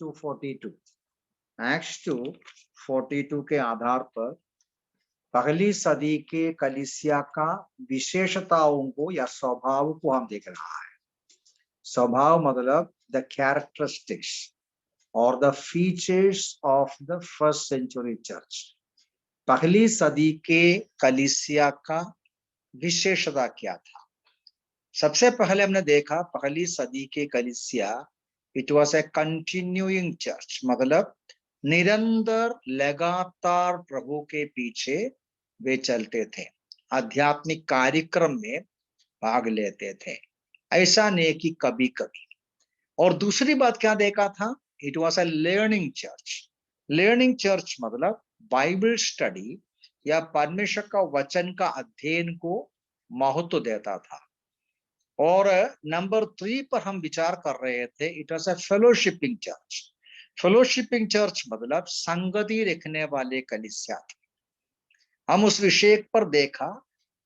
2:42 acts 2:42 के आधार पर पहली सदी के कलीसिया का विशेषताओं को या स्वभाव को हम देख रहा है। स्वभाव मतलब द कैरेक्टरिस्टिक्स और the features of the first century church. पहली सदी के कलीसिया का विशेषता क्या था? सबसे पहले हमने देखा पहली सदी के कलीसिया it was A continuing church, मतलब निरंतर लगातार प्रभु के पीछे वे चलते थे, आध्यात्मिक कार्यक्रम में भाग लेते थे, ऐसा नहीं कि कभी कभी। और दूसरी बात क्या देखा था? It was A learning church. Learning church मतलब बाइबल स्टडी या परमेश्वर का वचन का अध्ययन को महत्व देता था। और नंबर 3 पर हम विचार कर रहे थे, it was a fellowshipping church. Fellowshipping church मतलब संगति रखने वाले कलीसिया थे। हम उस विषय पर देखा,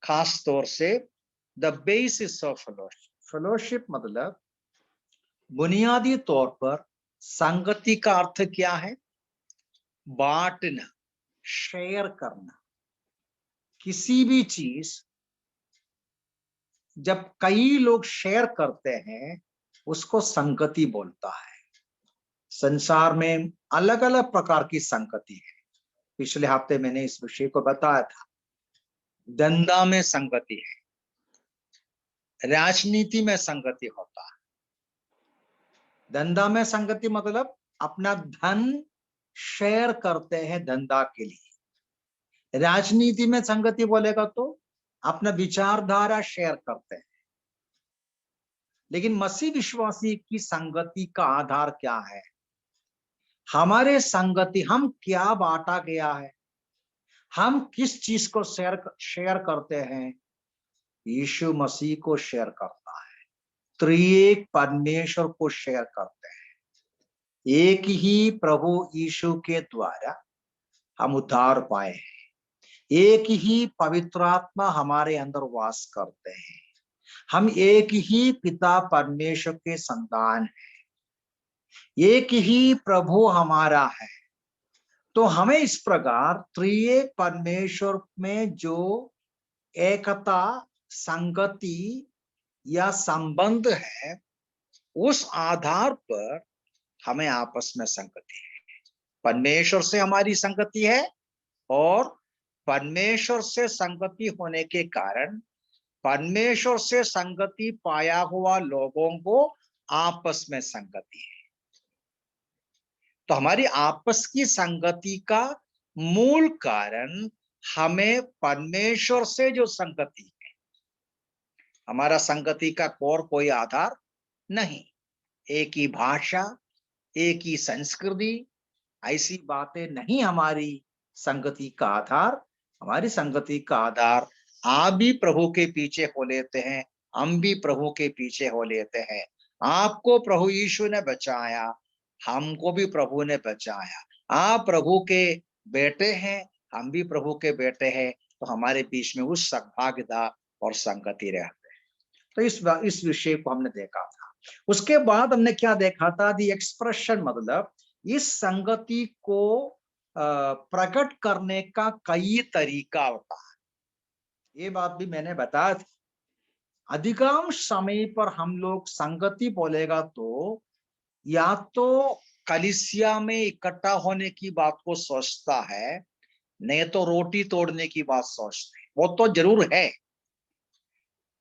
खास तौर से the basis of fellowship. Fellowship मतलब बुनियादी तौर पर संगति का अर्थ क्या है? बांटना, शेयर करना। किसी भी चीज जब कई लोग शेयर करते हैं उसको संगति बोलता है। संसार में अलग अलग प्रकार की संगति है। पिछले हफ्ते मैंने इस विषय को बताया था। धंधा में संगति है, राजनीति में संगति होता है। धंधा में संगति मतलब अपना धन शेयर करते हैं धंधा के लिए। राजनीति में संगति बोलेगा तो अपना विचारधारा शेयर करते हैं। लेकिन मसीह विश्वासी की संगति का आधार क्या है? हमारे संगति, हम क्या बांटा गया है, हम किस चीज को शेयर करते हैं? यीशु मसीह को शेयर करता है, त्रिएक परमेश्वर को शेयर करते हैं। एक ही प्रभु यीशु के द्वारा हम उद्धार पाए हैं। एक ही पवित्र आत्मा हमारे अंदर वास करते हैं। हम एक ही पिता परमेश्वर के संतान हैं। एक ही प्रभु हमारा है। तो हमें इस प्रकार त्रिएक परमेश्वर में जो एकता, संगति या संबंध है, उस आधार पर हमें आपस में संगति है। परमेश्वर से हमारी संगति है और परमेश्वर से संगति होने के कारण परमेश्वर से संगति पाया हुआ लोगों को आपस में संगति है। तो हमारी आपस की संगति का मूल कारण हमें परमेश्वर से जो संगति है, हमारा संगति का कोई आधार नहीं। एक ही भाषा, एक ही संस्कृति, ऐसी बातें नहीं हमारी संगति का आधार। हमारी संगति का आधार आप भी प्रभु के पीछे हो लेते हैं, हम भी प्रभु के पीछे हो लेते हैं। आपको प्रभु यीशु ने बचाया, हमको भी प्रभु ने बचाया। आप प्रभु के बेटे हैं, हम भी प्रभु के बेटे हैं। तो हमारे बीच में उस सद्भाग्यता और संगति रहते हैं। तो इस विषय को हमने देखा था। उसके बाद हमने क्या देखा था? दी एक्सप्रेशन मतलब इस संगति को प्रकट करने का कई तरीका होता है। ये बात भी मैंने बताया था। अधिकांश समय पर हम लोग संगति बोलेगा तो या तो कलीसिया में इकट्ठा होने की बात को सोचता है, नहीं तो रोटी तोड़ने की बात सोचते हैं। वो तो जरूर है।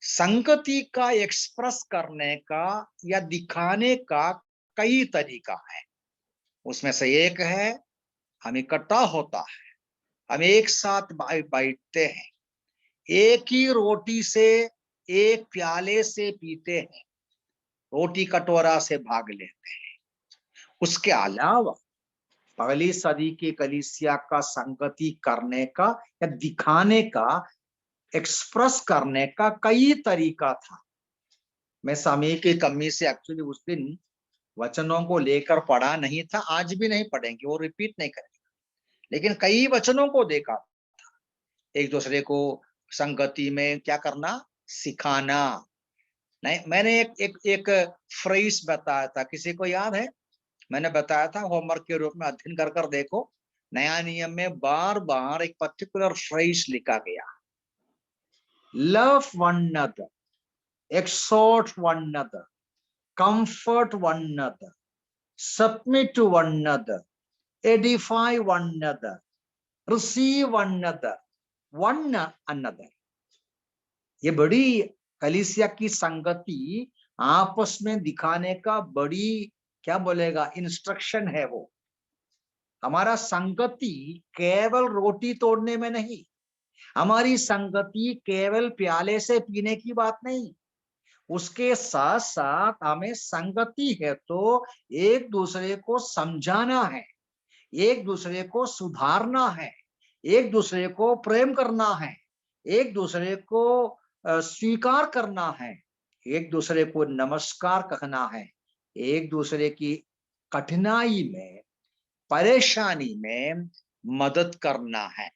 संगति का एक्सप्रेस करने का या दिखाने का कई तरीका है। उसमें से एक है हम इकट्ठा होता है, हम एक साथ बैठते हैं, एक ही रोटी से, एक प्याले से पीते हैं, रोटी कटोरा से भाग लेते हैं। उसके अलावा पहली सदी की कलीसिया का संगति करने का या दिखाने का, एक्सप्रेस करने का कई तरीका था। मैं समय की कमी से एक्चुअली उस दिन वचनों को लेकर पढ़ा नहीं था, आज भी नहीं पढ़ेंगे, वो रिपीट नहीं करेंगे। लेकिन कई वचनों को देखा था। एक दूसरे को संगति में क्या करना? सिखाना। नहीं, मैंने एक फ्रेज बताया था, किसी को याद है? मैंने बताया था होमवर्क के रूप में अध्ययन कर कर देखो, नया नियम में बार बार एक पर्टिकुलर फ्रेज लिखा गया, love one another, exhort one another, comfort one another, submit to one another, edify one another, receive one another, one another। ये बड़ी कलीसिया की संगति आपस में दिखाने का बड़ी क्या बोलेगा इंस्ट्रक्शन है। वो हमारा संगति केवल रोटी तोड़ने में नहीं, हमारी संगति केवल प्याले से पीने की बात नहीं, उसके साथ साथ हमें संगति है तो एक दूसरे को समझाना है, एक दूसरे को सुधारना है, एक दूसरे को प्रेम करना है, एक दूसरे को स्वीकार करना है, एक दूसरे को नमस्कार कहना है, एक दूसरे की कठिनाई में परेशानी में मदद करना है।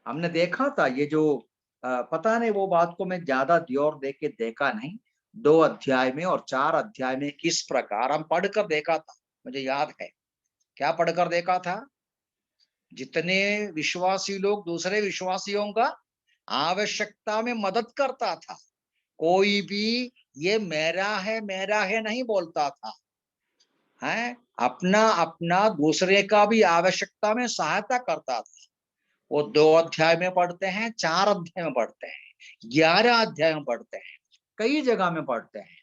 हमने देखा था ये जो पता नहीं वो बात को मैं ज्यादा ध्यान दे के देखा नहीं, 2 अध्याय में और 4 अध्याय में किस प्रकार हम पढ़कर देखा था। मुझे याद है क्या पढ़कर देखा था, जितने विश्वासी लोग दूसरे विश्वासियों का आवश्यकता में मदद करता था, कोई भी ये मेरा है नहीं बोलता था, है अपना अपना दूसरे का भी आवश्यकता में सहायता करता था। वो 2 अध्याय में पढ़ते हैं, 4 अध्याय में पढ़ते हैं, 11 अध्याय में पढ़ते हैं, कई जगह में पढ़ते हैं।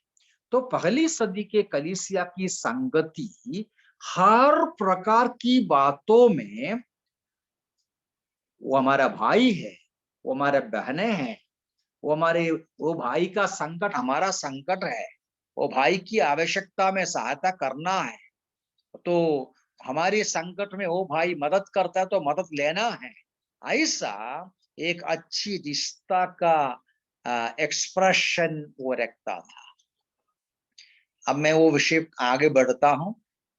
तो पहली सदी के कलीसिया की संगति हर प्रकार की बातों में, वो हमारा भाई है, वो हमारे बहनें हैं, वो भाई का संकट हमारा संकट है, वो भाई की आवश्यकता में सहायता करना है, तो हमारे संकट में वो भाई मदद करता है तो मदद लेना है। ऐसा एक अच्छी रिश्ता का एक्सप्रेशन वो रखता था। अब मैं वो विषय आगे बढ़ता हूं,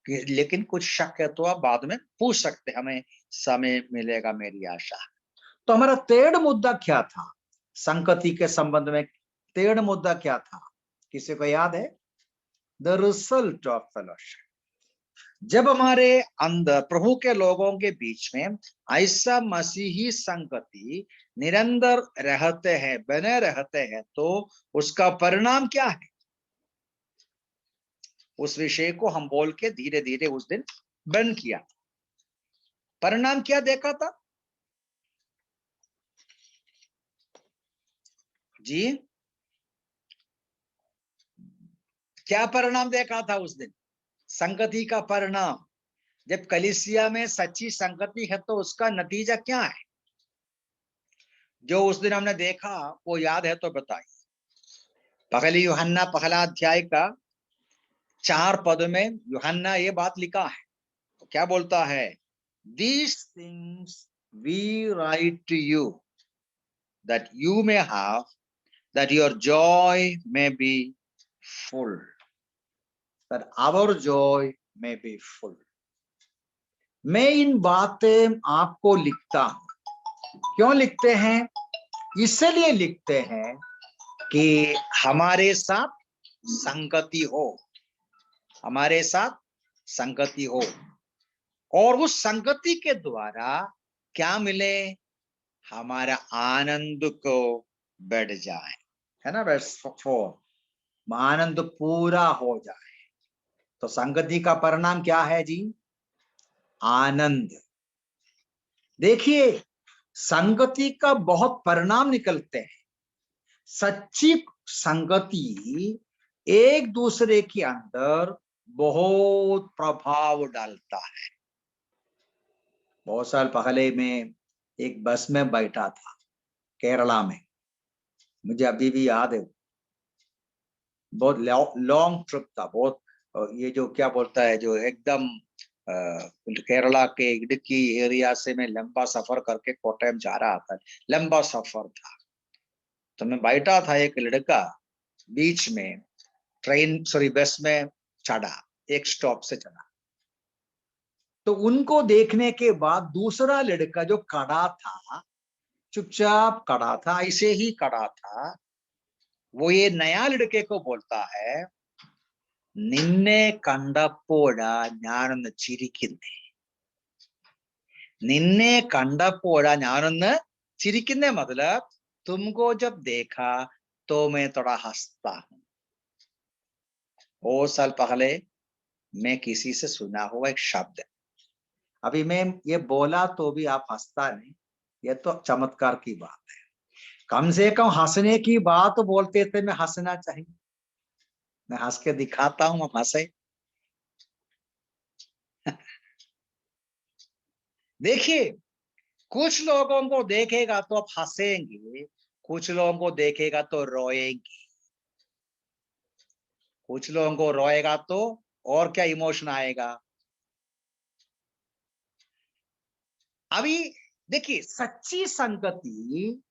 लेकिन कुछ शक है तो आप बाद में पूछ सकते, हमें समय मिलेगा मेरी आशा। तो हमारा 3rd मुद्दा क्या था संगति के संबंध में? 3rd मुद्दा क्या था, किसी को याद है? The result of fellowship. जब हमारे अंदर प्रभु के लोगों के बीच में ऐसा मसीही संगति निरंतर रहते हैं, बने रहते हैं, तो उसका परिणाम क्या है? उस विषय को हम बोल के धीरे धीरे उस दिन बंद किया। परिणाम क्या देखा था जी? क्या परिणाम देखा था उस दिन? संगति का परिणाम। जब कलीसिया में सच्ची संगति है तो उसका नतीजा क्या है? जो उस दिन हमने देखा वो याद है तो बताइए। पहली यूहन्ना पहला अध्याय का 4 पद में यूहन्ना ये बात लिखा है, तो क्या बोलता है? These things we write to you that you may have, that your joy may be full, that our joy may be full। मैं इन बातें आपको लिखता हूं। क्यों लिखते हैं? इसलिए लिखते हैं कि हमारे साथ संगति हो, हमारे साथ संगति हो, और उस संगति के द्वारा क्या मिले? हमारा आनंद को बढ़ जाए, है ना? वर्स 4, आनंद पूरा हो जाए। तो संगति का परिणाम क्या है जी? आनंद। देखिए संगति का बहुत परिणाम निकलते हैं। सच्ची संगति एक दूसरे के अंदर बहुत प्रभाव डालता है। बहुत साल पहले मैं एक बस में बैठा था केरला में, मुझे अभी भी याद है। बहुत लॉन्ग ट्रिप था, बहुत ये जो क्या बोलता है, जो एकदम केरला के इडुक्की एरिया से मैं लंबा सफर करके कोट्टयम जा रहा था, लंबा सफर था। तो मैं बैठा था, एक लड़का बीच में बस में चढ़ा, एक स्टॉप से चढ़ा। तो उनको देखने के बाद दूसरा लड़का जो खड़ा था, चुपचाप खड़ा था, ऐसे ही खड़ा था, वो ये नया लड़के को बोलता है, നിന്നെ കണ്ടപ്പോഴാ ഞാനൊന്ന് ചിരിക്കുന്നേ. നിന്നെ കണ്ടപ്പോഴാ ഞാനൊന്ന് चिरिकने मतलब तुमको जब देखा तो मैं थोड़ा हंसता हूं. बहुत साल पहले मैं किसी से सुना हुआ एक शब्द, अभी मैं ये बोला तो भी आप हंसता नहीं, ये तो चमत्कार की बात है. कम से कम हंसने की बात बोलते थे, मैं हंसना चाहिए. मैं हंस के दिखाता हूं, आप हंसे. देखिए, कुछ लोगों को देखेगा तो आप हंसेंगे, कुछ लोगों को देखेगा तो रोएंगे, कुछ लोगों को रोएगा तो और क्या इमोशन आएगा. अभी देखिए, सच्ची संगति,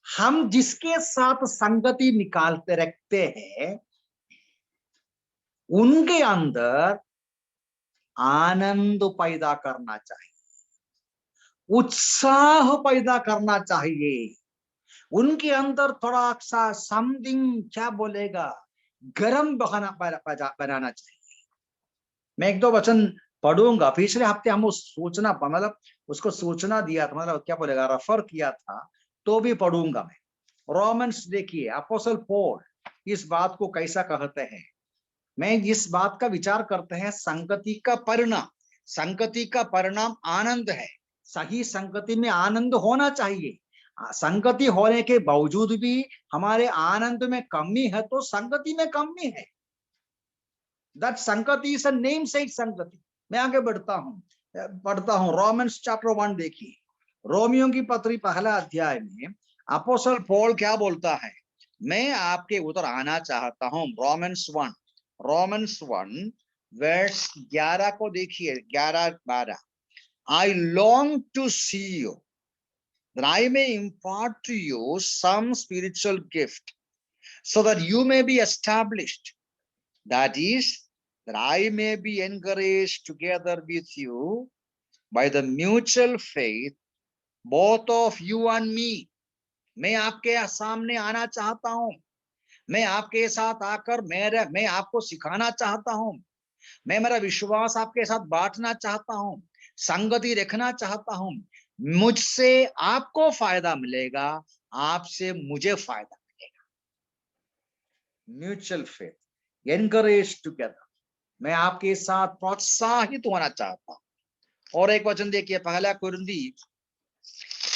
हम जिसके साथ संगति निकालते रखते हैं उनके अंदर आनंद पैदा करना चाहिए, उत्साह पैदा करना चाहिए, उनके अंदर थोड़ा सा समथिंग, क्या बोलेगा, गरम बनाना चाहिए. मैं एक दो वचन पढ़ूंगा. पिछले हफ्ते हम उस सूचना, मतलब उसको सूचना दिया था, मतलब क्या बोलेगा, रेफर किया था, तो भी पढ़ूंगा मैं. रोमन्स देखिए, अपोस्टल पॉल इस बात को कैसा कहते हैं. मैं इस बात का विचार करते हैं, संगति का परिणाम, संगति का परिणाम आनंद है. सही संगति में आनंद होना चाहिए. संगति होने के बावजूद भी हमारे आनंद में कमी है तो संगति में कमी है. दैट संगति इज अ नेम सेड संगति. मैं आगे पढ़ता हूं रोमन्स चैप्टर 1 देखिए. रोमियो की पत्री पहला अध्याय में अपोस्टल पॉल क्या बोलता है, मैं आपके उधर आना चाहता हूं. रोमन्स 1 वर्स 11 को देखिए, 11-12. I long to see you that I may impart to you some spiritual gift so that you may be established. That is, that I may be encouraged together with you by the mutual faith, both of you and me. मैं आपके सामने आना चाहता हूं, मैं आपके साथ आकर मैं आपको सिखाना चाहता हूं, मैं मेरा विश्वास आपके साथ बांटना चाहता हूं, संगति रखना चाहता हूं. मुझसे आपको फायदा मिलेगा, आपसे मुझे फायदा मिलेगा. Mutual faith, encourage together. मैं आपके साथ प्रोत्साहित होना चाहता हूं. और एक वचन देखिए, पहला कुरिन्थी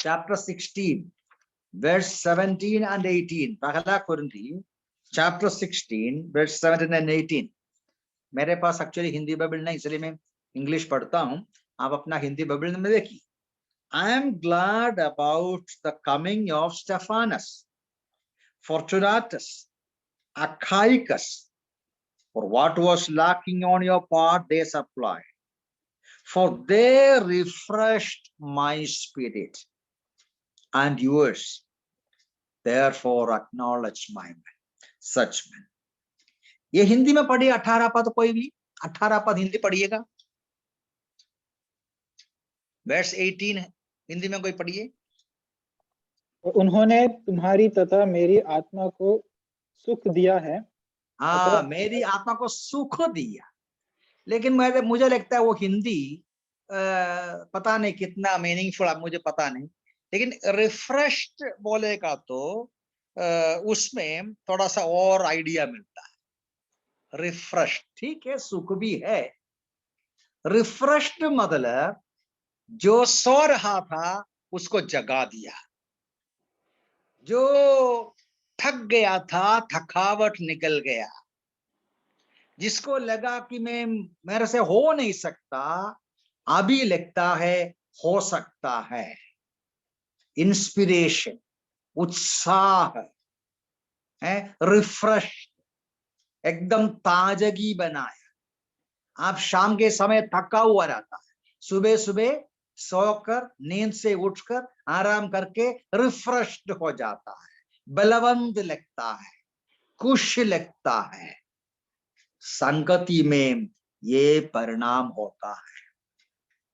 चैप्टर 16 वर्स 17 and 18. पहला कुरिन्थी चैप्टर 16 वर्स 17 and 18. मेरे पास एक्चुअली हिंदी बाइबल नहीं, इसलिए मैं इंग्लिश पढ़ता हूं. आप अपना हिंदी बाइबल में देखिए. I am glad about the coming of Stephanas, Fortunatus, Achaicus. For what was lacking on your part, they supplied. For they refreshed my spirit and yours. Therefore acknowledge my men, such men. ये हिंदी में पढ़िए 18 पद, कोई भी 18 पद हिंदी पढ़िएगा. Verse 18 है, हिंदी में कोई पढ़िए. उन्होंने तुम्हारी तथा मेरी आत्मा को सुख दिया है. हाँ, मेरी आत्मा को सुख दिया. लेकिन मुझे लगता है वो हिंदी पता नहीं कितना मीनिंगफुल, मुझे पता नहीं. लेकिन रिफ्रेश्ड बोलेगा तो उसमें थोड़ा सा और आइडिया मिलता है. रिफ्रेश, ठीक है, सुख भी है. रिफ्रेश्ड मतलब जो सो रहा था उसको जगा दिया, जो थक गया था थकावट निकल गया, जिसको लगा कि मैं मेरे से हो नहीं सकता, अभी लगता है हो सकता है. इंस्पिरेशन, उत्साह है, रिफ्रेश, एकदम ताजगी बनाया. आप शाम के समय थका हुआ रहता है, सुबह सुबह सोकर नींद से उठकर आराम करके रिफ्रेश्ड हो जाता है, बलवंत लगता है, खुश लगता है. संगति में ये परिणाम होता है.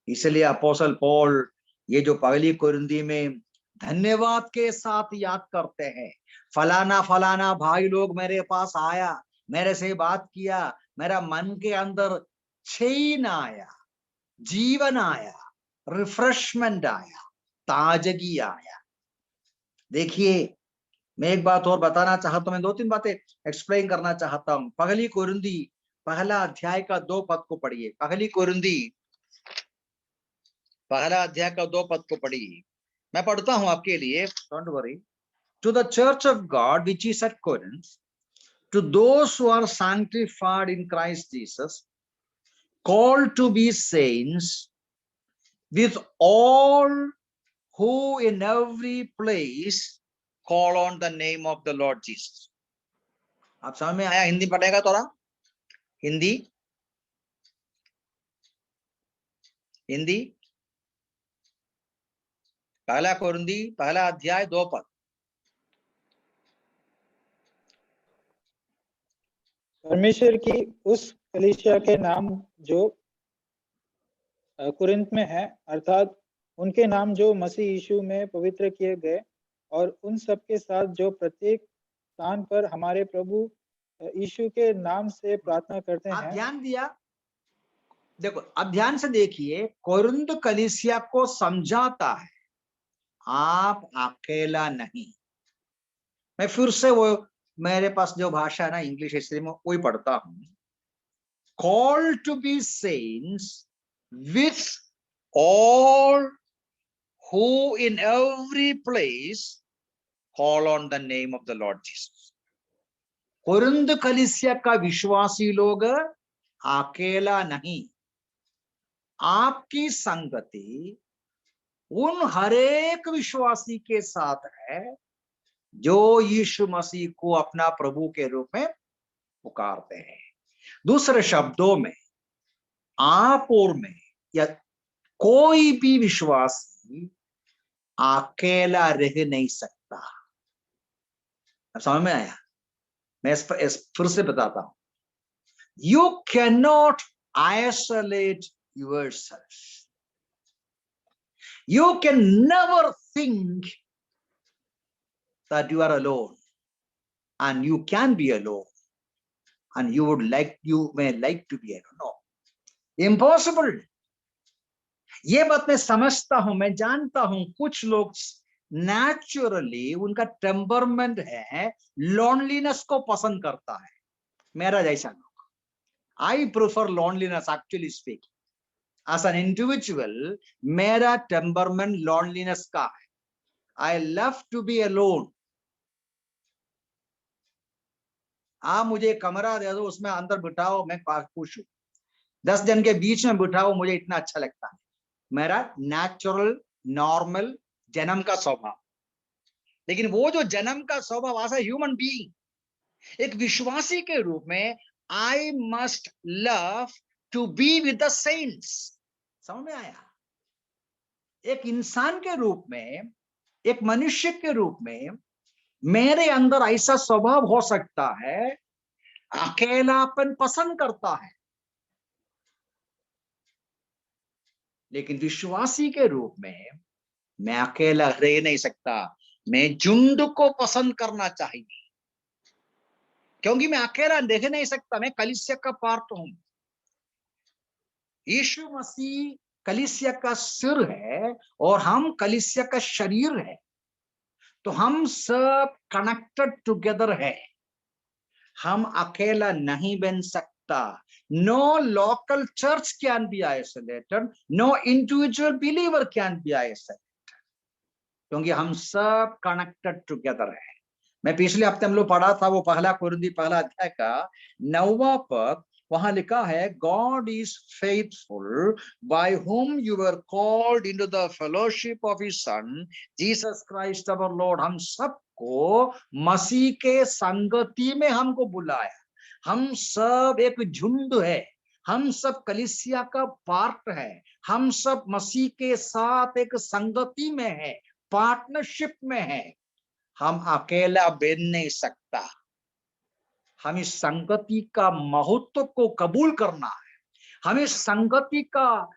इसलिए अपोस्टल पौल ये जो पहली कुरिन्थी में धन्यवाद के साथ याद करते हैं, फलाना फलाना भाई लोग मेरे पास आया, मेरे से बात किया, मेरा मन के अंदर चैन आया, जीवन आया, रिफ्रेशमेंट आया, ताजगी आया। देखिए, मैं एक बात और बताना चाहता हूं, मैं 2-3 बातें एक्सप्लेन करना चाहता हूं। पहली कोरिन्थी पहला अध्याय का 2 पद को पढ़िए। पहली कोरिन्थी पहला अध्याय का 2 पद को पढ़िए। मैं पढ़ता हूं आपके लिए, don't worry. To the church of God which is at Corinth, to those who are sanctified in Christ Jesus, called to be saints, with all who in every place call on the name of the Lord Jesus. आप समझ में आया? हिंदी पढ़ेगा थोड़ा, हिंदी हिंदी पहला कोरिन्थी पहला अध्याय 2 पद। परमेश्वर की उस कलीसिया के नाम जो कुरिन्थ में है, अर्थात उनके नाम जो मसीह यीशु में पवित्र किए गए, और उन सब के साथ जो प्रत्येक स्थान पर हमारे प्रभु यीशु के नाम से प्रार्थना करते आप हैं। ध्यान दिया? देखो, अब ध्यान से देखिए, कोरिन्थ कलीसिया को समझाता है आप अकेला नहीं। मैं फिर से वो, मेरे पास जो भाषा है ना इंग्लिश, इसलिए मैं वही पढ़ता हूं। Called to be saints with all who in every place call on the name of the Lord Jesus. Corinth कलीसिया का विश्वासी लोग अकेला नहीं। आपकी संगति उन हरेक विश्वासी के साथ है जो यीशु मसीह को अपना प्रभु के रूप में पुकारते हैं। दूसरे शब्दों में, आप और मैं या कोई भी विश्वासी अकेला रह नहीं सकता। अब समझ में आया? मैं फिर से बताता हूं। You can not isolate yourself. You can never think that you are alone, and you can be alone, and you may like to be alone. No, impossible. ये बात मैं समझता हूं, मैं जानता हूं कुछ लोग नेचुरली उनका टेम्परमेंट है, लोनलीनेस को पसंद करता है। मेरा जैसा लोग, I prefer loneliness actually speaking. As an individual मेरा टेम्परमेंट लोनलीनेस का है। I love to be alone. आप मुझे कमरा दे दो, उसमें अंदर बिठाओ, मैं खुश हूं। 10 जन के बीच में बिठाओ, मुझे इतना अच्छा लगता है। मेरा नेचुरल नॉर्मल जन्म का स्वभाव। लेकिन वो जो जन्म का स्वभाव, एज ए ह्यूमन बीइंग, एक विश्वासी के रूप में, I must love to be with the saints. समझ में आया? एक इंसान के रूप में, एक मनुष्य के रूप में मेरे अंदर ऐसा स्वभाव हो सकता है, अकेलापन पसंद करता है। लेकिन विश्वासी के रूप में मैं अकेला रह नहीं सकता। मैं झुंड को पसंद करना चाहिए, क्योंकि मैं अकेला रह नहीं सकता। मैं कलीसिया का पार्ट हूं। यीशु मसीह कलीसिया का सिर है और हम कलीसिया का शरीर है, तो हम सब कनेक्टेड टुगेदर है। हम अकेला नहीं बन सकता। No local church can be isolated, no individual believer can be isolated, क्योंकि हम सब कनेक्टेड टुगेदर है। मैं पिछले हफ्ते हम लोग पढ़ा था वो पहला कोरिन्थी पहला अध्याय का 9वां पद। वहां लिखा है, God is faithful by whom you were called into the fellowship of his son Jesus Christ our Lord। हम सबको मसीह के संगति में हमको बुलाया। हम सब एक झुंड है, हम सब कलीसिया का पार्ट है, हम सब मसीह के साथ एक संगति में है, पार्टनरशिप में है। हम अकेला बन नहीं सकता। हम इस संगति का महत्व को कबूल करना है। हमें संगति का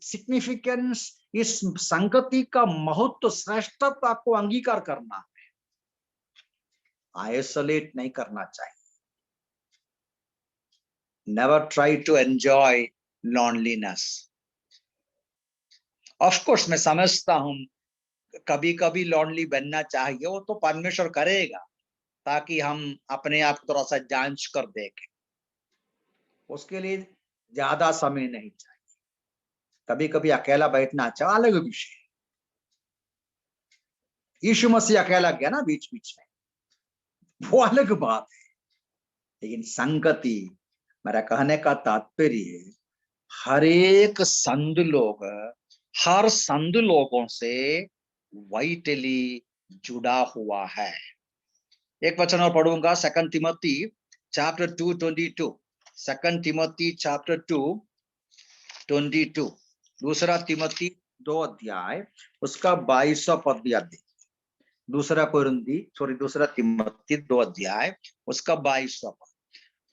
सिग्निफिकेंस, इस संगति का महत्व, श्रेष्ठता को अंगीकार करना है। आइसोलेट नहीं करना चाहिए। never try to enjoy loneliness. Of course, मैं समझता हूं कभी कभी लॉनली बनना चाहिए, वो तो परमेश्वर करेगा, ताकि हम अपने आप को थोड़ा सा जांच कर देखें। उसके लिए ज्यादा समय नहीं चाहिए। कभी कभी अकेला बैठना अच्छा, अलग विषय। यीशु मसीह अकेला गया ना बीच बीच में, वो अलग बात है। लेकिन संगति, मेरा कहने का तात्पर्य, हर एक संत लोग हर संत लोगों से वाइटली जुड़ा हुआ है। एक वचन और पढ़ूंगा, 2 तिमोथी चैप्टर 2:22। 2 तिमोथी चैप्टर 2:22। दूसरा तिमोथी 2 अध्याय उसका 22वां पद भी आप दूसरा तिमोथी 2 अध्याय उसका 22वां पद,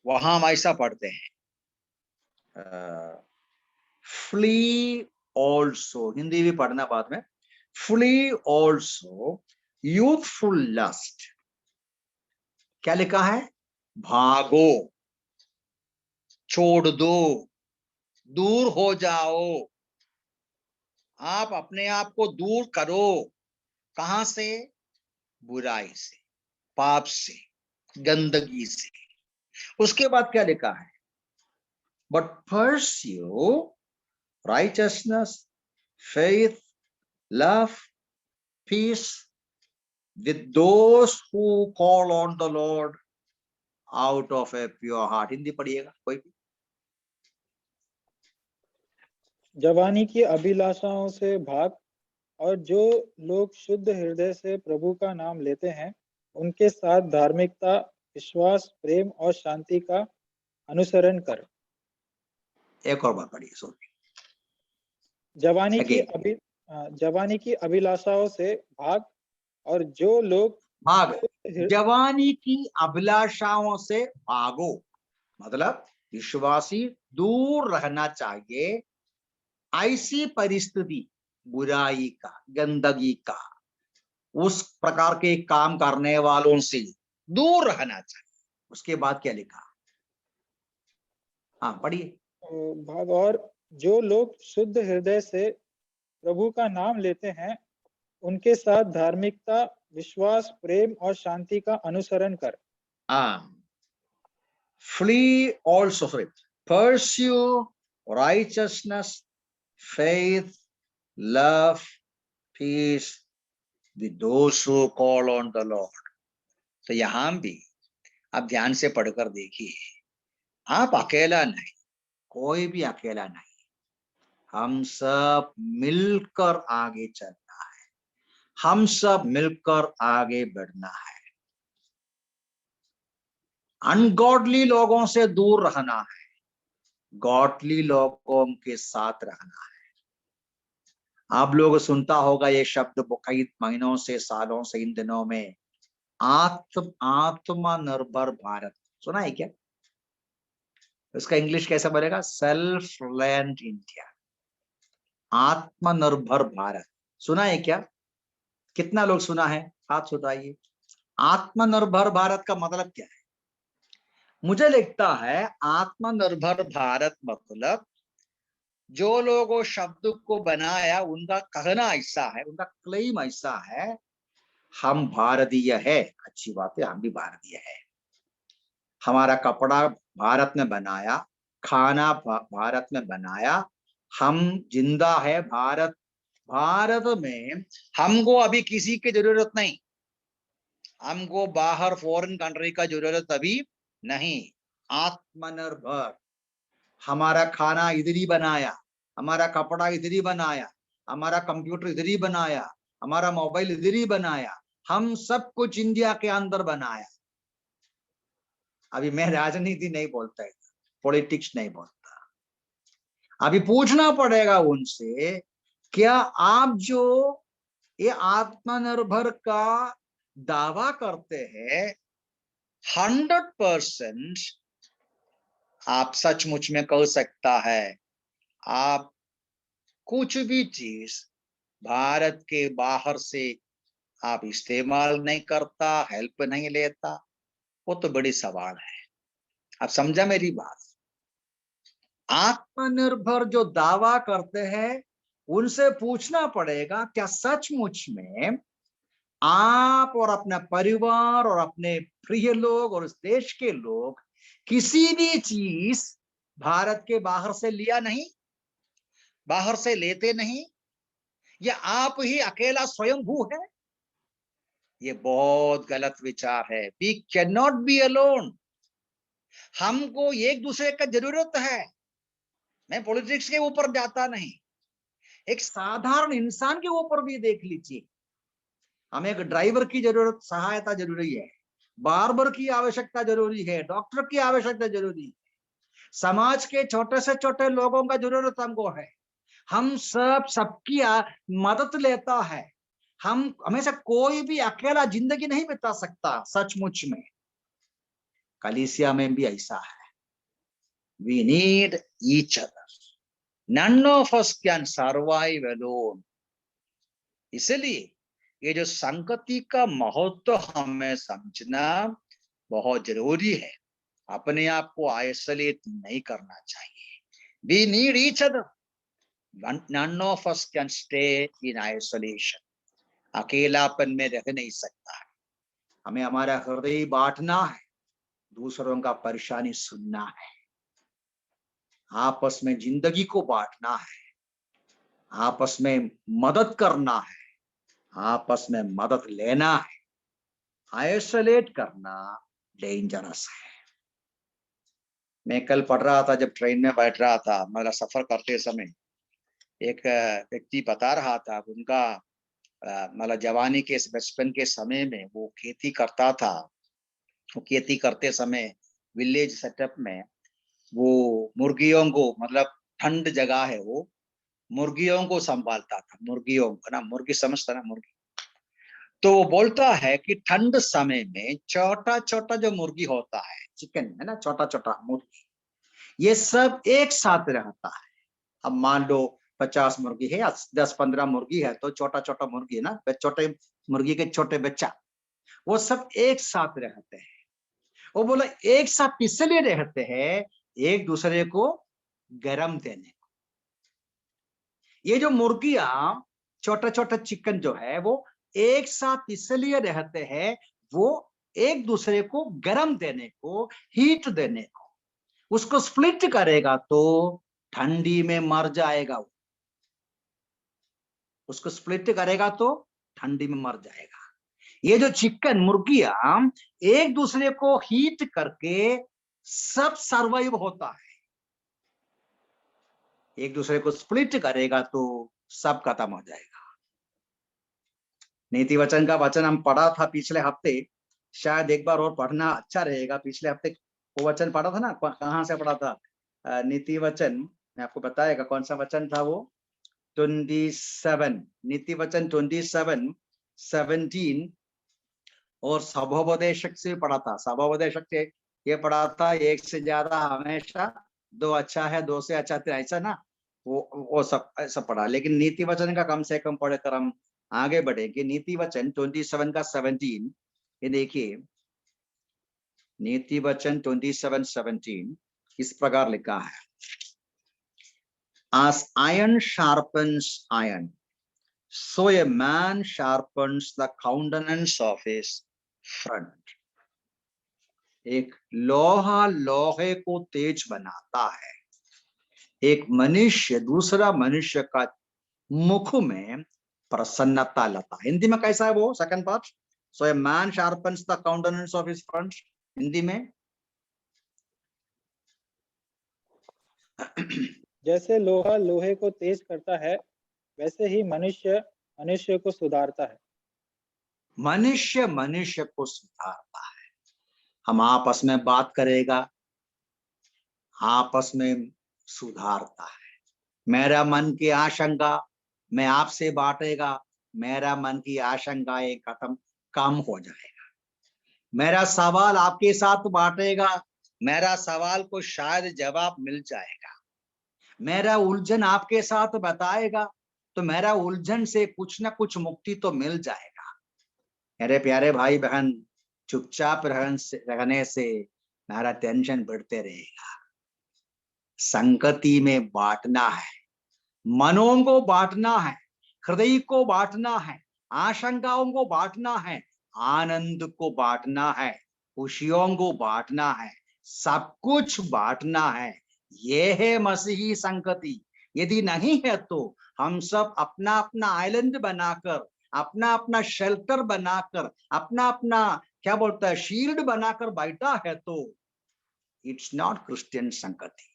वहां हम ऐसा पढ़ते हैं, फ्ली ऑल्सो, हिंदी भी पढ़ना बाद में, फ्ली ऑल्सो यूथफुल लस्ट। क्या लिखा है? भागो, छोड़ दो, दूर हो जाओ। आप अपने आप को दूर करो। कहां से? बुराई से, पाप से, गंदगी से। उसके बाद क्या लिखा है? But pursue righteousness, faith, love, peace with those who call on the Lord out of a pure heart. Hindi पढ़िएगा कोई भी। जवानी की अभिलाषाओं से भाग, और जो लोग शुद्ध हृदय से प्रभु का नाम लेते हैं उनके साथ धार्मिकता, विश्वास, प्रेम और शांति का अनुसरण कर। एक और बात पढ़िए, सॉरी। जवानी की अभिलाषाओं से भाग, और जो लोग भाग, जवानी की अभिलाषाओं से भागो, मतलब विश्वासी दूर रहना चाहिए ऐसी परिस्थिति, बुराई का, गंदगी का, उस प्रकार के काम करने वालों से दूर रहना चाहिए। उसके बाद क्या लिखा? हाँ पढ़िए। भाग, और जो लोग शुद्ध हृदय से प्रभु का नाम लेते हैं उनके साथ धार्मिकता, विश्वास, प्रेम और शांति का अनुसरण कर। Flee also, pursue righteousness, faith, love, peace with those who call on the Lord. तो यहां भी आप ध्यान से पढ़कर देखिए, आप अकेला नहीं, कोई भी अकेला नहीं, हम सब मिलकर आगे चलना है, हम सब मिलकर आगे बढ़ना है। अनगॉडली लोगों से दूर रहना है, गॉडली लोगों के साथ रहना है। आप लोग सुनता होगा ये शब्द कई महीनों से, सालों से, इन दिनों में, आत्मनिर्भर भारत। सुना है क्या? इसका इंग्लिश कैसा बनेगा? सेल्फ रिलायंट इंडिया, आत्मनिर्भर भारत। सुना है क्या? कितना लोग सुना है? हाथ उठाइए। आत्मनिर्भर भारत का मतलब क्या है? मुझे लगता है आत्मनिर्भर भारत मतलब जो लोगों शब्द को बनाया उनका कहना ऐसा है, उनका क्लेम ऐसा है, हम भारतीय है। अच्छी बात है, हम भी भारतीय है। हमारा कपड़ा भारत में बनाया, खाना भारत में बनाया, हम जिंदा है भारत में। हमको अभी किसी की जरूरत नहीं, हमको बाहर फॉरेन कंट्री का जरूरत अभी नहीं। आत्मनिर्भर, हमारा खाना इधर ही बनाया, हमारा कपड़ा इधर ही बनाया, हमारा कंप्यूटर इधर ही बनाया, हमारा मोबाइल इधर ही बनाया, हम सब कुछ इंडिया के अंदर बनाया। अभी मैं राजनीति नहीं बोलता है, पॉलिटिक्स नहीं बोलता। अभी पूछना पड़ेगा उनसे, क्या आप जो ये आत्मनिर्भर का दावा करते हैं 100% आप सचमुच में कह सकता है आप कुछ भी चीज भारत के बाहर से आप इस्तेमाल नहीं करता, हेल्प नहीं लेता? वो तो बड़ी सवाल है। आप समझा मेरी बात? आत्मनिर्भर जो दावा करते हैं उनसे पूछना पड़ेगा, क्या सचमुच में आप और अपना परिवार और अपने प्रिय लोग और इस देश के लोग किसी भी चीज भारत के बाहर से लिया नहीं, बाहर से लेते नहीं, या आप ही अकेला स्वयंभू है? ये बहुत गलत विचार है। We can not be alone. हमको एक दूसरे का जरूरत है। मैं पॉलिटिक्स के ऊपर जाता नहीं, एक साधारण इंसान के ऊपर भी देख लीजिए। हमें एक ड्राइवर की जरूरत, सहायता जरूरी है, बार्बर की आवश्यकता जरूरी है, डॉक्टर की आवश्यकता जरूरी है, समाज के छोटे से छोटे लोगों का जरूरत हमको है। हम सबकी मदद लेता है। हम हमेशा कोई भी अकेला जिंदगी नहीं बिता सकता। सचमुच में कलीसिया में भी ऐसा है। We need each other. None of us can survive alone. इसलिए ये जो संगति का महत्व हमें समझना बहुत जरूरी है। अपने आप को आइसोलेट नहीं करना चाहिए। We need each other. None of us can stay in isolation. अकेलापन में रह नहीं सकता है। हमें हमारा हृदय बांटना है, दूसरों का परेशानी सुनना है, आपस में जिंदगी को बांटना है, आपस में मदद करना है, आपस में मदद लेना है। आइसोलेट करना डेंजरस है। मैं कल पढ़ रहा था, जब ट्रेन में बैठ रहा था, मेरा सफर करते समय एक व्यक्ति बता रहा था उनका मतलब जवानी के बचपन के समय में वो खेती करता था। वो खेती करते समय विलेज सेटअप में वो मुर्गियों को, मतलब ठंड जगह है, वो मुर्गियों को संभालता था। मुर्गियों को ना, मुर्गी समझता ना, मुर्गी। तो वो बोलता है कि ठंड समय में छोटा छोटा जो मुर्गी होता है, चिकन है ना, छोटा छोटा मुर्गी, ये सब एक साथ रहता है। अब मान लो 50 मुर्गी है या 10-15 मुर्गी है, तो छोटा छोटा मुर्गी है ना, छोटे मुर्गी के छोटे बच्चा, वो सब एक साथ रहते हैं। वो बोला एक साथ इसलिए रहते हैं एक दूसरे को गरम देने को। ये जो मुर्गियां, छोटा छोटा चिकन जो है, वो एक साथ इसलिए रहते हैं, वो एक दूसरे को गरम देने को, हीट देने को। उसको स्प्लिट करेगा तो ठंडी में मर जाएगा। उसको स्प्लिट करेगा तो ठंडी में मर जाएगा। ये जो चिकन मुर्गियां एक दूसरे को हीट करके सब सरवाइव होता है। एक दूसरे को स्प्लिट करेगा तो सब खत्म हो जाएगा। नीति वचन का वचन हम पढ़ा था पिछले हफ्ते, शायद एक बार और पढ़ना अच्छा रहेगा। पिछले हफ्ते वो वचन पढ़ा था ना, कहाँ से पढ़ा था? नीति वचन, मैं आपको बताएगा कौन सा वचन था वो। 27, नीति वचन 27:17 और सभोपदेशक से पढ़ा था। सभोपदेशक से ये पढ़ा था, एक से ज्यादा हमेशा दो अच्छा है, दो से अच्छा ऐसा ना, वो सब ऐसा पढ़ा। लेकिन नीति वचन का कम से कम पढ़कर हम आगे बढ़ेंगे। नीति वचन 27:17, ये देखिए, नीति वचन 27:17 इस प्रकार लिखा है, As iron sharpens iron, so a man sharpens the countenance of his friend. एक लोहा लोहे को तेज बनाता है, एक मनुष्य दूसरा मनुष्य का मुख में प्रसन्नता लाता है। हिंदी में कैसा है वो second part? So a man sharpens the countenance of his friend. Hindi में जैसे लोहा लोहे को तेज करता है, वैसे ही मनुष्य मनुष्य को सुधारता है। मनुष्य मनुष्य को सुधारता है। हम आपस में बात करेगा, आपस में सुधारता है। मेरा मन की आशंका मैं आपसे बांटेगा, मेरा मन की आशंकाएं खत्म कम हो जाएगा। मेरा सवाल आपके साथ बांटेगा, मेरा सवाल को शायद जवाब मिल जाएगा। मेरा उलझन आपके साथ बताएगा, तो मेरा उलझन से कुछ ना कुछ मुक्ति तो मिल जाएगा। मेरे प्यारे भाई बहन, चुपचाप रहने से मेरा टेंशन बढ़ते रहेगा। संगति में बांटना है, मनों को बांटना है, हृदय को बांटना है, आशंकाओं को बांटना है, आनंद को बांटना है, खुशियों को बांटना है, सब कुछ बांटना है। ये है मसीही संगति। यदि नहीं है तो हम सब अपना अपना आइलैंड बनाकर, अपना अपना शेल्टर बनाकर, अपना अपना क्या बोलता है शील्ड बनाकर बैठा है, तो इट्स नॉट क्रिश्चियन संगति।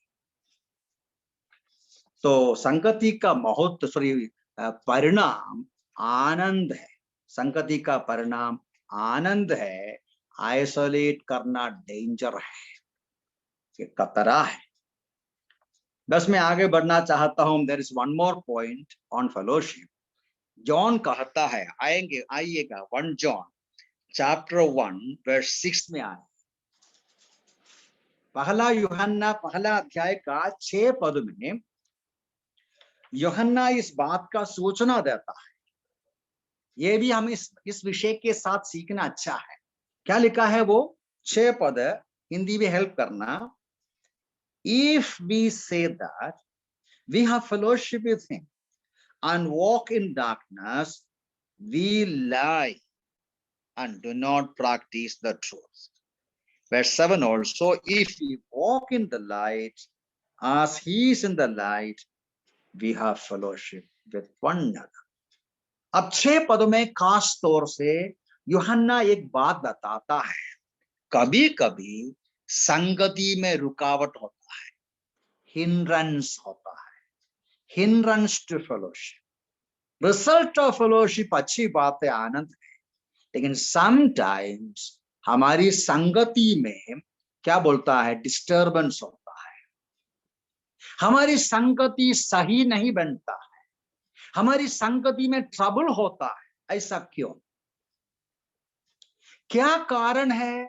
तो संगति का महत्व परिणाम आनंद है। संगति का परिणाम आनंद है। आइसोलेट करना डेंजर है, ये खतरा है। बस मैं आगे बढ़ना चाहता हूं। There is one more point on fellowship. John कहता है, आइएगा 1 जॉन चैप्टर 1 वर्स 6 में आए। पहला यूहन्ना पहला अध्याय का 6 पद में यूहन्ना इस बात का सूचना देता है। ये भी हम इस विषय के साथ सीखना अच्छा है। क्या लिखा है वो 6 पद, हिंदी में हेल्प करना। If we say that we have fellowship with him and walk in darkness, we lie and do not practice the truth. Verse 7 also, if we walk in the light as he is in the light, we have fellowship with one another. अब 6 पदों में खास तौर से यूहन्ना एक बात बताता है। कभी कभी संगति में रुकावट होता है, हिंड्रेंस होता है, hindrance to fellowship. Result of fellowship अच्छी बात है, आनंद है, लेकिन समटाइम्स हमारी संगति में क्या बोलता है डिस्टर्बेंस होता है, हमारी संगति सही नहीं बनता है, हमारी संगति में ट्रबल होता है। ऐसा क्यों? क्या कारण है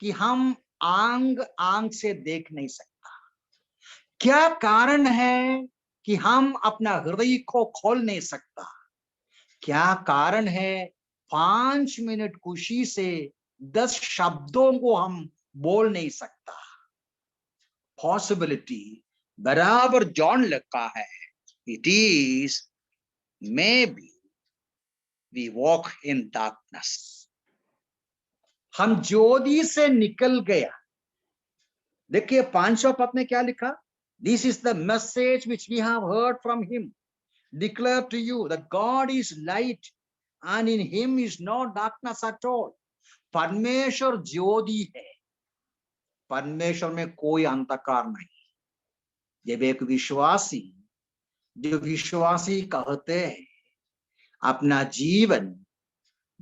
कि हम आंग आंग से देख नहीं सकता? क्या कारण है कि हम अपना हृदय को खोल नहीं सकता? क्या कारण है 5 मिनट खुशी से 10 शब्दों को हम बोल नहीं सकता? पॉसिबिलिटी बराबर जॉन लिखा है, it is may be we walk in darkness. हम ज्योति से निकल गया। देखिए 5वां पद में क्या लिखा, this is the message which we have heard from him, declare to you that God is light and in him is no darkness at all. परमेश्वर ज्योति है, परमेश्वर में कोई अंधकार नहीं। जब एक विश्वासी कहते हैं अपना जीवन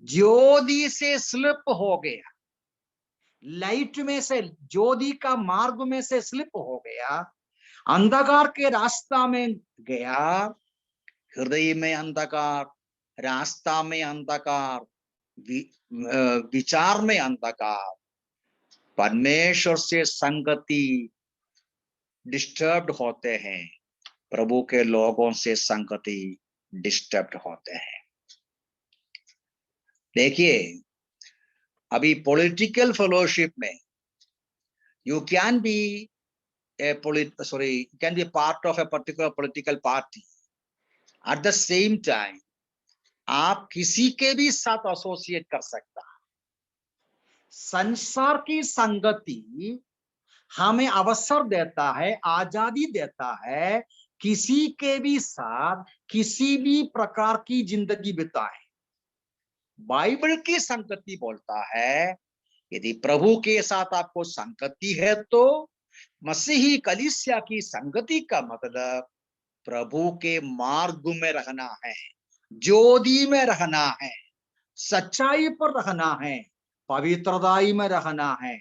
ज्योति से स्लिप हो गया, लाइट में से, ज्योति का मार्ग में से स्लिप हो गया, अंधकार के रास्ता में गया, हृदय में अंधकार, रास्ता में अंधकार, विचार में अंधकार, परमेश्वर से संगति डिस्टर्ब्ड होते हैं, प्रभु के लोगों से संगति डिस्टर्ब्ड होते हैं। देखिए अभी पॉलिटिकल फेलोशिप में you can be can be part of a particular political party, at the same time आप किसी के भी साथ एसोसिएट कर सकता। संसार की संगति हमें अवसर देता है, आजादी देता है किसी के भी साथ किसी भी प्रकार की जिंदगी बिताए। बाइबल की संगति बोलता है यदि प्रभु के साथ आपको संगति है तो मसीही कलीसिया की संगति का मतलब प्रभु के मार्ग में रहना है, ज्योति में रहना है, सच्चाई पर रहना है, पवित्रताई में रहना है।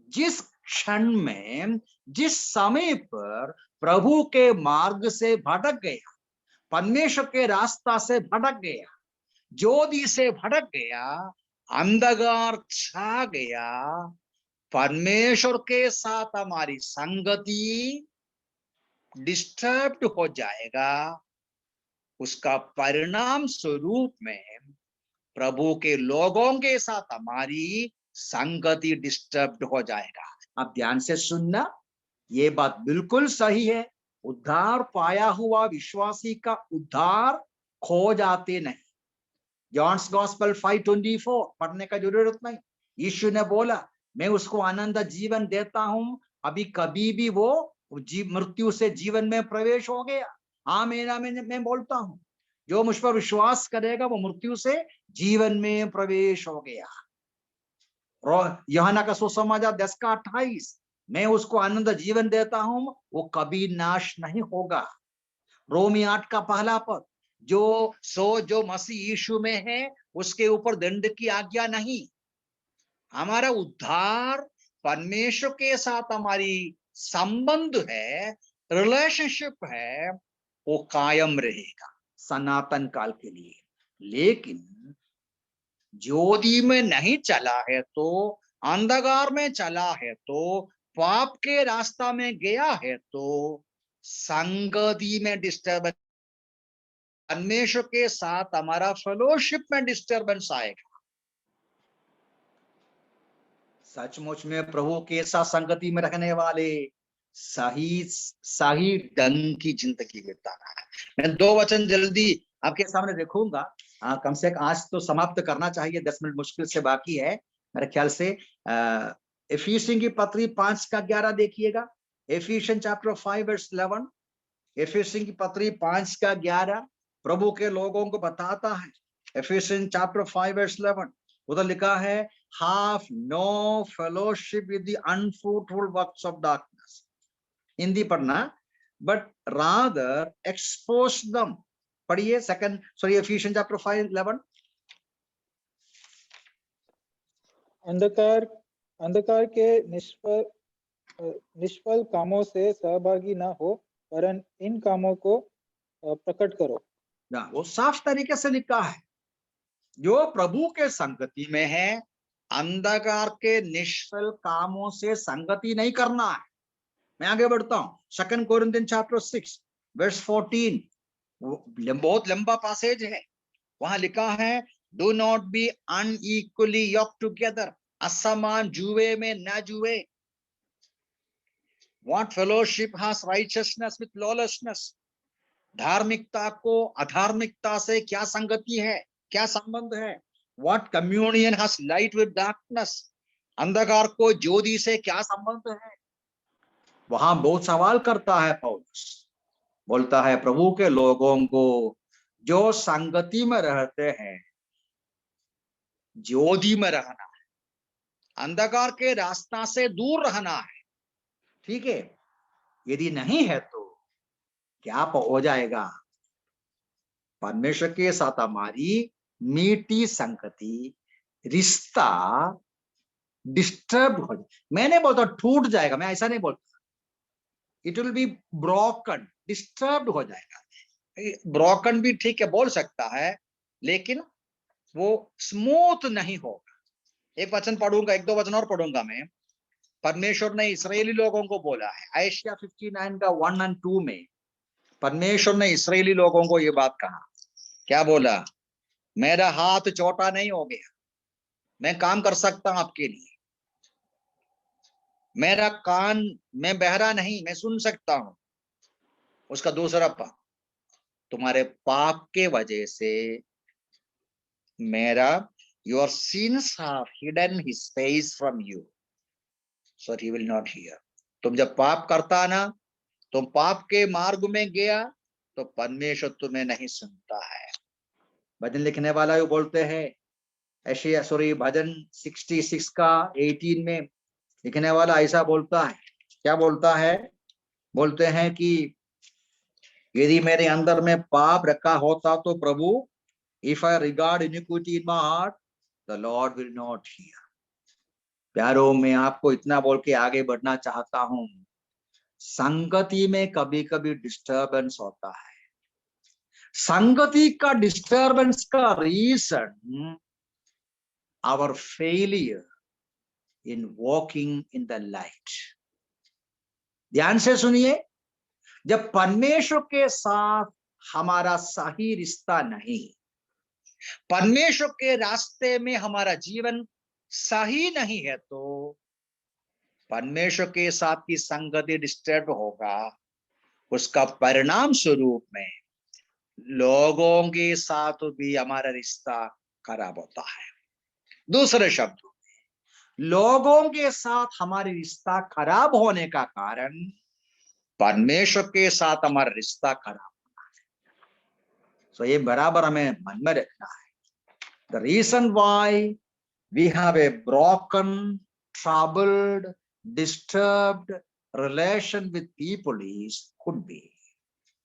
जिस क्षण में, जिस समय पर प्रभु के मार्ग से भटक गया, परमेश्वर के रास्ता से भटक गया, ज्योति से भटक गया, अंधकार छा गया, परमेश्वर के साथ हमारी संगति डिस्टर्ब्ड हो जाएगा। उसका परिणाम स्वरूप में प्रभु के लोगों के साथ हमारी संगति डिस्टर्ब्ड हो जाएगा। अब ध्यान से सुनना, ये बात बिल्कुल सही है। उद्धार पाया हुआ विश्वासी का उद्धार खो जाते नहीं। जॉन्स गॉस्पेल 5:24 पढ़ने का जरूरत नहीं। यीशु ने बोला मैं उसको आनंद जीवन देता हूं, अभी कभी भी वो मृत्यु से जीवन में प्रवेश हो गया। आमीन आमीन मैं बोलता हूं, जो मुझ पर विश्वास करेगा वो मृत्यु से जीवन में प्रवेश हो गया। यूहन्ना का सुसमाचार 10:28 मैं उसको आनंद जीवन देता हूं, वो कभी नाश नहीं होगा। रोमी 8 का पहला पद जो मसीह यीशु में है उसके ऊपर दंड की आज्ञा नहीं। हमारा उद्धार परमेश्वर के साथ हमारी संबंध है, रिलेशनशिप है, वो कायम रहेगा सनातन काल के लिए। लेकिन ज्योति में नहीं चला है तो, अंधकार में चला है तो, पाप के रास्ता में गया है तो संगति में डिस्टर्बेंस, परमेश्वर के साथ हमारा फेलोशिप में डिस्टर्बेंस आएगा। सचमुच में प्रभु के साथ संगति में रहने वाले सही ढंग की जिंदगी बिताना है। मैं 2 वचन जल्दी आपके सामने देखूंगा। कम से कम आज तो समाप्त करना चाहिए, 10 मिनट मुश्किल से बाकी है मेरे ख्याल से। इफिसियन की पत्री 5:11 देखिएगा। Ephesian chapter 5:11। इफिसियन की पत्री 5:11 प्रभु के लोगों को बताता है। इफिसियन चैप्टर 5:11 उधर लिखा है, have no fellowship with the unfruitful works of darkness। Hindi पढ़ना, but rather expose them। पढ़िए Ephesians chapter 5:11। अंधकार के निष्फल कामों से सहभागी ना हो, वरन इन कामों को प्रकट करो। वो साफ तरीके से लिखा है, जो प्रभु के संगति में है अंधकार के निष्फल कामों से संगति नहीं करना है। मैं आगे बढ़ता हूं। 2 Corinthians chapter 6:14 बहुत लंबा पैसेज है। वहां लिखा है, do not be unequally yoked together, असमान जुए में न जुए। What fellowship has righteousness with lawlessness, धार्मिकता को अधार्मिकता से क्या संगति है, क्या संबंध है। What communion has light with darkness, अंधकार को ज्योति से क्या संबंध है। वहां बहुत सवाल करता है पौलुस, बोलता है प्रभु के लोगों को जो संगति में रहते हैं ज्योति में रहना है, अंधकार के रास्ता से दूर रहना है। ठीक है, यदि नहीं है तो क्या हो जाएगा? परमेश्वर के साथ हमारी मीठी संगति, रिश्ता डिस्टर्ब हो, मैंने बोलता टूट जाएगा, मैं ऐसा नहीं बोलता। It will be broken, disturb हो जाएगा। ब्रोकन भी ठीक है बोल सकता है, लेकिन वो स्मूथ नहीं होगा। एक वचन पढ़ूंगा, 1-2 वचन और पढ़ूंगा मैं। परमेश्वर ने इस्राएली लोगों को बोला है, एशिया 59 का 1 और 2 में परमेश्वर ने इस्राएली लोगों को ये बात कहा। क्या बोला? मेरा हाथ छोटा नहीं हो गया, मैं काम कर सकता हूं आपके लिए। मेरा कान, मैं बहरा नहीं, मैं सुन सकता हूं। उसका दूसरा पाप, तुम्हारे पाप के वजह से मेरा, your sins have hidden his face from you so he will not hear। तुम जब पाप करता ना, तुम पाप के मार्ग में गया तो परमेश्वर तुम्हें नहीं सुनता है। भजन लिखने वाला वो बोलते हैं, भजन 66 का 18 में लिखने वाला ऐसा बोलता है। क्या बोलता है? बोलते हैं कि यदि मेरे अंदर में पाप रखा होता तो प्रभु, if I regard iniquity in my heart the Lord will not hear. प्यारो, मैं आपको इतना बोल के आगे बढ़ना चाहता हूं, संगति में कभी कभी डिस्टर्बेंस होता है। संगति का डिस्टर्बेंस का reason our failure in walking in the light. ध्यान से सुनिए, जब परमेश्वर के साथ हमारा सही रिश्ता नहीं, परमेश्वर के रास्ते में हमारा जीवन सही नहीं है, तो परमेश्वर के साथ की संगति डिस्टर्ब होगा, उसका परिणाम स्वरूप में लोगों के साथ भी हमारा रिश्ता खराब होता है। दूसरे शब्दों में, लोगों के साथ हमारी रिश्ता खराब होने का कारण परमेश्वर के साथ हमारा रिश्ता खराब होना है। तो ये बराबर हमें मन में रखना है। The reason why we have a broken, troubled, disturbed relation with people is could be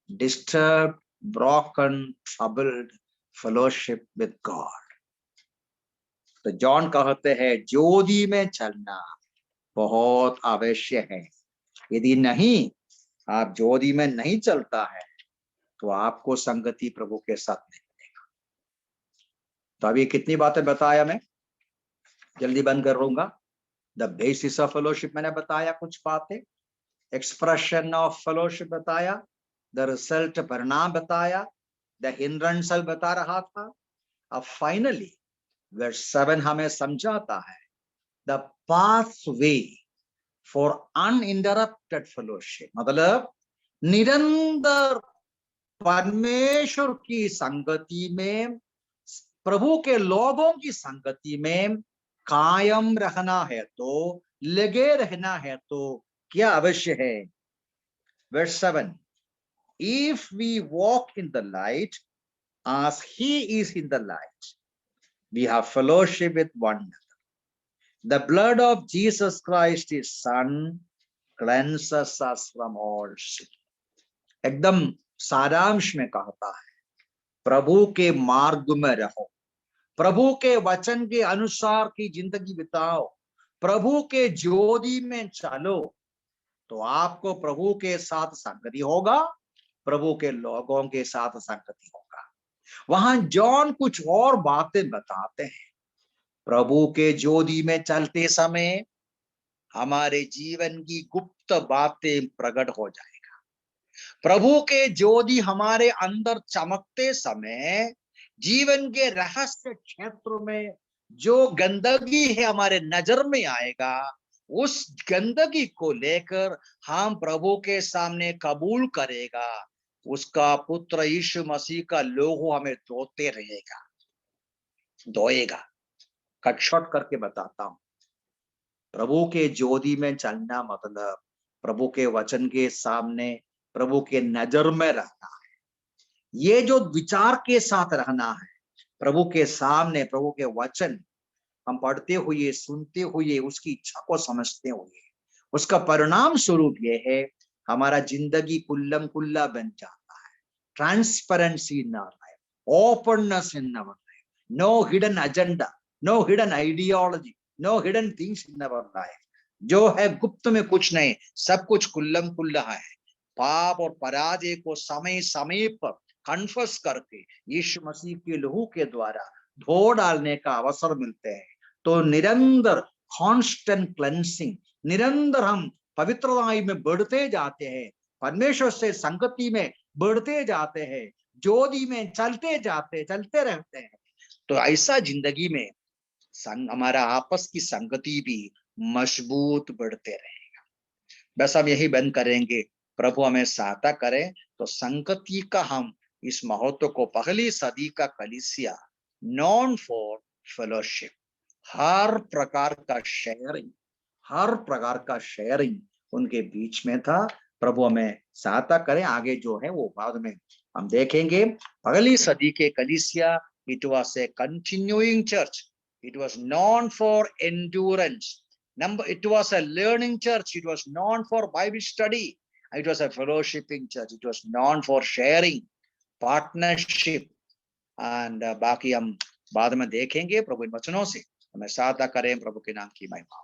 disturbed, broken, troubled fellowship with God. तो जॉन कहते हैं ज्योति में चलना बहुत आवश्यक है। यदि नहीं, आप ज्योति में नहीं चलता है तो आपको संगति प्रभु के साथ नहीं मिलेगा। तो अभी कितनी बातें बताया, मैं जल्दी बंद कर लूंगा। द बेसिस ऑफ फेलोशिप मैंने बताया, कुछ बातें, एक्सप्रेशन ऑफ फेलोशिप बताया, द रिजल्ट परिणाम बताया, द हिंड्रेंस बता रहा था। अब फाइनली वर्स 7 हमें समझाता है the pathway for uninterrupted fellowship, मतलब निरंतर परमेश्वर की संगति में, प्रभु के लोगों की संगति में कायम रहना है, तो लगे रहना है, तो क्या अवश्य है। Verse 7, if we walk in the light as he is in the light, we have fellowship with one another. The blood of Jesus Christ, his son, cleanses us from all sin. एकदम सारांश में कहता है, प्रभु के मार्ग में रहो, प्रभु के वचन के अनुसार की जिंदगी बिताओ, प्रभु के ज्योति में चलो, तो आपको प्रभु के साथ संगति होगा, प्रभु के लोगों के साथ संगति होगा। वहां जॉन कुछ और बातें बताते हैं। प्रभु के ज्योति में चलते समय हमारे जीवन की गुप्त बातें प्रकट हो जाएगा। प्रभु के ज्योति हमारे अंदर चमकते समय जीवन के रहस्य क्षेत्र में जो गंदगी है हमारे नजर में आएगा, उस गंदगी को लेकर हम प्रभु के सामने कबूल करेगा, उसका पुत्र यीशु मसीह का लोगो हमें धोते रहेगा, धोएगा। कट शॉर्ट करके बताता हूं, प्रभु के ज्योति में चलना मतलब प्रभु के वचन के सामने, प्रभु के नजर में रहना है। ये जो विचार के साथ रहना है, प्रभु के सामने, प्रभु के वचन हम पढ़ते हुए, सुनते हुए, उसकी इच्छा को समझते हुए, उसका परिणाम स्वरूप ये है हमारा जिंदगी कुल्लम कुल्ला बन जाता है। Transparency in our life, openness in our life, no hidden agenda, no hidden ideology, no hidden things in our life. जो है गुप्त में कुछ नहीं, सब कुछ कुल्लम कुल्ला है। पाप और पराजय को समय समय पर कन्फेस करके यीशु मसीह के लहू के द्वारा धो डालने का अवसर मिलते हैं, तो निरंतर कॉन्स्टेंट क्लेंसिंग, निरंतर हम पवित्रताई में बढ़ते जाते हैं, परमेश्वर से संगति में बढ़ते जाते हैं, ज्योति में चलते रहते हैं। तो ऐसा जिंदगी में हमारा आपस की संगति भी मजबूत बढ़ते रहेगा। बस हम यही बंद करेंगे, प्रभु हमें सहायता करें तो संगति का हम इस महत्व को, पहली सदी का कलीसिया नॉन फॉर फेलोशिप, हर प्रकार का शेयरिंग उनके बीच में था। प्रभु हमें सहायता करें। आगे जो है वो बाद में हम देखेंगे। पहली सदी के कलीसिया, it was a continuing church, it was non for endurance, it was a learning church, it was known for Bible study, it was a fellowshipping church, it was known for sharing, partnership, and बाकी हम बाद में देखेंगे। प्रभु इन वचनों से हमें सहायता करें। प्रभु के नाम की महिमा।